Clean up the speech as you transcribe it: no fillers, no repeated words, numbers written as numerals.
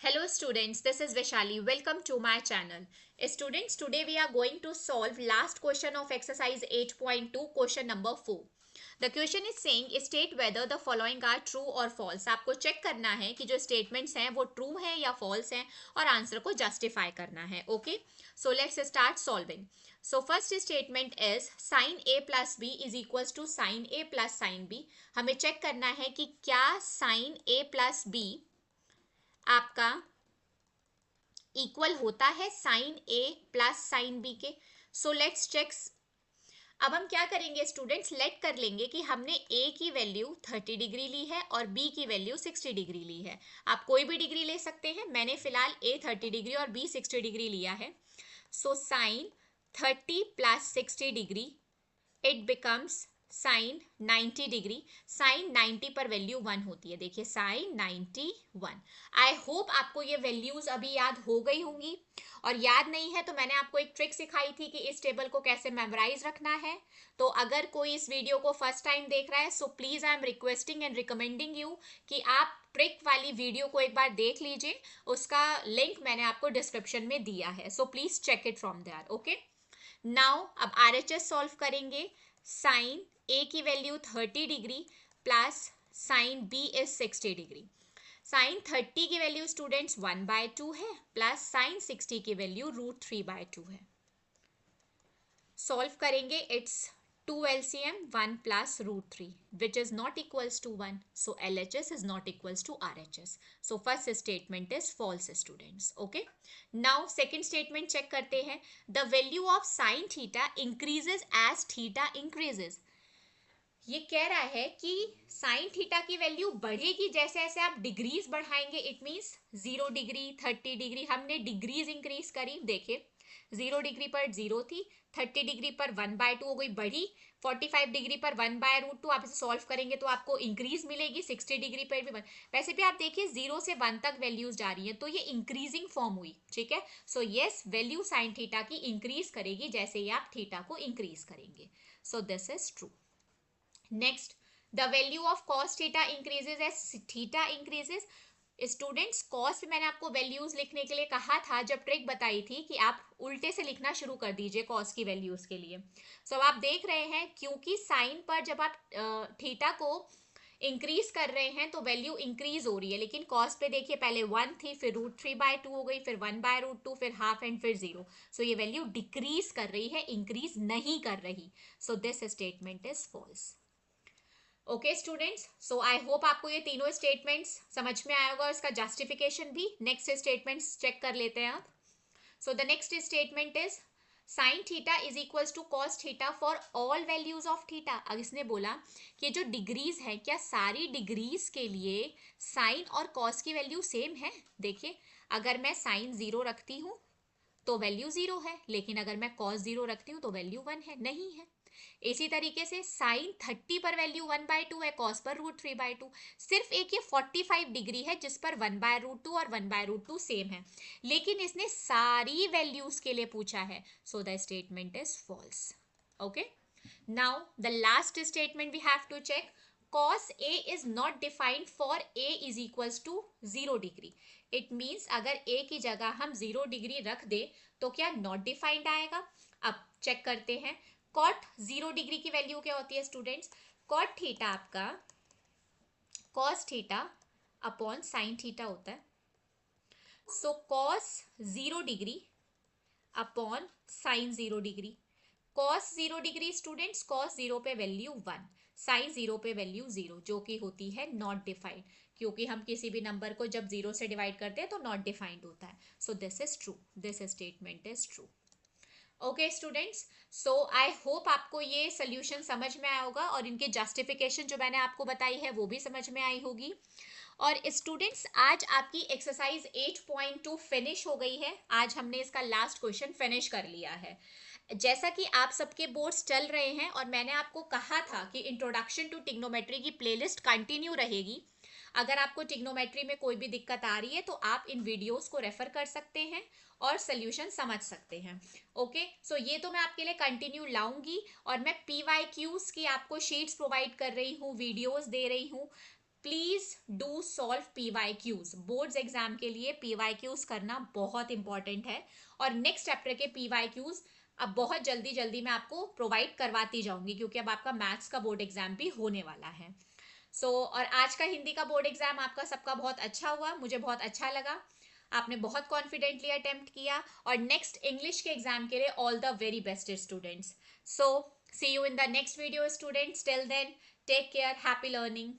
Hello students, this is Vishali. Welcome to my channel. Students, today we are going to solve last question of exercise 8.2, question number 4. The question is saying state whether the following are true or false. आपको check करना है कि जो statements हैं वो true हैं या false हैं और आंसर को justify करना है. Okay? So let's start solving. So first statement is sin A plus B is equals to sin A plus sin B. हमें चेक करना है कि क्या sin A plus B आपका इक्वल होता है sine A plus sine B के. So let's check. अब हम क्या करेंगे स्टूडेंट्स, लेट कर लेंगे कि हमने ए की वैल्यू 30 डिग्री ली है और बी की वैल्यू 60 डिग्री ली है. आप कोई भी डिग्री ले सकते हैं. मैंने फिलहाल ए 30 डिग्री और बी 60 डिग्री लिया है. So sine 30 plus 60 degree it becomes sine 90 degree. Sine 90 पर वैल्यू 1 होती है. देखिए साइन 91. आई होप आपको ये वैल्यूज अभी याद हो गई होंगी, और याद नहीं है तो मैंने आपको एक ट्रिक सिखाई थी कि इस टेबल को कैसे मेमोराइज रखना है. तो अगर कोई इस वीडियो को फर्स्ट टाइम देख रहा है so please I am requesting and recommending you कि आप ट्रिक वाली वीडियो को एक बार देख लीजिए. उसका लिंक मैंने आपको डिस्क्रिप्शन में दिया है. So please check it from there. Okay, now अब आरएचएस सॉल्व करेंगे. साइन ए की value 30 degree plus sine B is 60 degree. Sine 30 की वैल्यू स्टूडेंट्स 1/2 है प्लस साइन 60 की वैल्यू √3/2 है. सॉल्व करेंगे. It's 2 LCM 1 plus √3 which is not equals to 1. So LHS is not equals to RHS. So first statement is false students. Okay, now second statement check करते हैं. The value of sine theta increases as theta increases. ये कह रहा है कि sign theta की value बढ़ेगी जैसे जैसे आप डिग्रीज बढ़ाएंगे. इट मींस 0 डिग्री 30 डिग्री हमने डिग्रीज इंक्रीज करी. देखिए 0 डिग्री पर 0 थी, 30 डिग्री पर 1/2 हो गई बढ़ी, 45 डिग्री पर 1/√2. आप इसे सॉल्व करेंगे तो आपको इंक्रीज मिलेगी. 60 डिग्री पर भी 1. वैसे भी आप देखिए 0 से 1 तक वैल्यूज जा रही है तो ये इंक्रीजिंग फॉर्म हुई. ठीक है, so yes value sine theta की इंक्रीज करेगी जैसे ही आप थीटा को इंक्रीज करेंगे. So this is true. Next, the value of cos theta increases as theta increases. Students cos पे मैंने आपको वैल्यूज लिखने के लिए कहा था जब ट्रिक बताई थी कि आप उल्टे से लिखना शुरू कर दीजिए कॉस की वैल्यूज के लिए. सो अब आप देख रहे हैं क्योंकि साइन पर जब आप थीटा को इंक्रीज कर रहे हैं तो वैल्यू इंक्रीज हो रही है, लेकिन कॉस पे देखिए पहले 1 थी, फिर √3/2 हो गई, फिर 1/√2, फिर हाफ एंड फिर 0. सो ये वैल्यू डिक्रीज कर रही है, इंक्रीज नहीं कर रही. So this statement is false. Okay students, so I hope आपको ये तीनों स्टेटमेंट्स समझ में आया होगा और इसका जस्टिफिकेशन भी. नेक्स्ट स्टेटमेंट्स चेक कर लेते हैं आप. So the next statement is sine theta is equals to cos theta for all values of theta. अब इसने बोला कि जो डिग्रीज है क्या सारी डिग्रीज के लिए साइन और कॉस की वैल्यू सेम है. देखिए अगर मैं साइन 0 रखती हूँ तो वैल्यू 0 है, लेकिन अगर मैं कॉस 0 रखती हूँ तो वैल्यू 1 है. नहीं है. इसी तरीके से साइन 30 पर वैल्यू 1/2 है, कॉस पर √3/2. सिर्फ एक ये 45 डिग्री है जिस पर 1/√2 और 1/√2 सेम है, लेकिन इसने सारी वैल्यूज के लिए पूछा है. So the statement is false. Okay, now the last statement we have to check. cos A is not defined for A is equals to 0 degree. It means अगर A की जगह हम 0 डिग्री रख दे तो क्या नॉट डिफाइंड आएगा. अब check करते हैं. कॉट 0 डिग्री की वैल्यू क्या होती है स्टूडेंट्स. कॉट थीटा आपका cos theta upon sine theta होता है. So cos 0 degree upon sine 0 degree. Cos 0 degree students, cos 0 पे वैल्यू 1, साइन 0 पे वैल्यू 0, जो कि होती है नॉट डिफाइंड, क्योंकि हम किसी भी नंबर को जब 0 से डिवाइड करते हैं तो नॉट डिफाइंड होता है. सो this is true. This statement is true. Okay students, so I hope आपको ये सोल्यूशन समझ में आया होगा और इनके जस्टिफिकेशन जो मैंने आपको बताई है वो भी समझ में आई होगी. और स्टूडेंट्स आज आपकी एक्सरसाइज 8.2 फिनिश हो गई है. आज हमने इसका लास्ट क्वेश्चन फिनिश कर लिया है. जैसा कि आप सबके बोर्ड्स चल रहे हैं और मैंने आपको कहा था कि इंट्रोडक्शन टू टिग्नोमेट्री की प्लेलिस्ट कंटिन्यू रहेगी. अगर आपको टिग्नोमेट्री में कोई भी दिक्कत आ रही है तो आप इन वीडियोस को रेफर कर सकते हैं और सोल्यूशन समझ सकते हैं. ओके, सो ये तो मैं आपके लिए कंटिन्यू लाऊंगी और मैं PYQs की आपको शीट्स प्रोवाइड कर रही हूँ, वीडियोस दे रही हूँ. Please do solve PYQs। Boards exam के लिए PYQs करना बहुत इंपॉर्टेंट है, और नेक्स्ट चैप्टर के PYQs अब बहुत जल्दी जल्दी मैं आपको प्रोवाइड करवाती जाऊंगी, क्योंकि अब आपका मैथ्स का बोर्ड एग्जाम भी होने वाला है। और आज का हिंदी का बोर्ड एग्जाम आपका सबका बहुत अच्छा हुआ, मुझे बहुत अच्छा लगा। आपने बहुत कॉन्फिडेंटली अटेम्प्ट किया, और नेक्स्ट इंग्लिश के एग्जाम के लिए all the very best students. So see you in the next video students, till then take care, happy learning.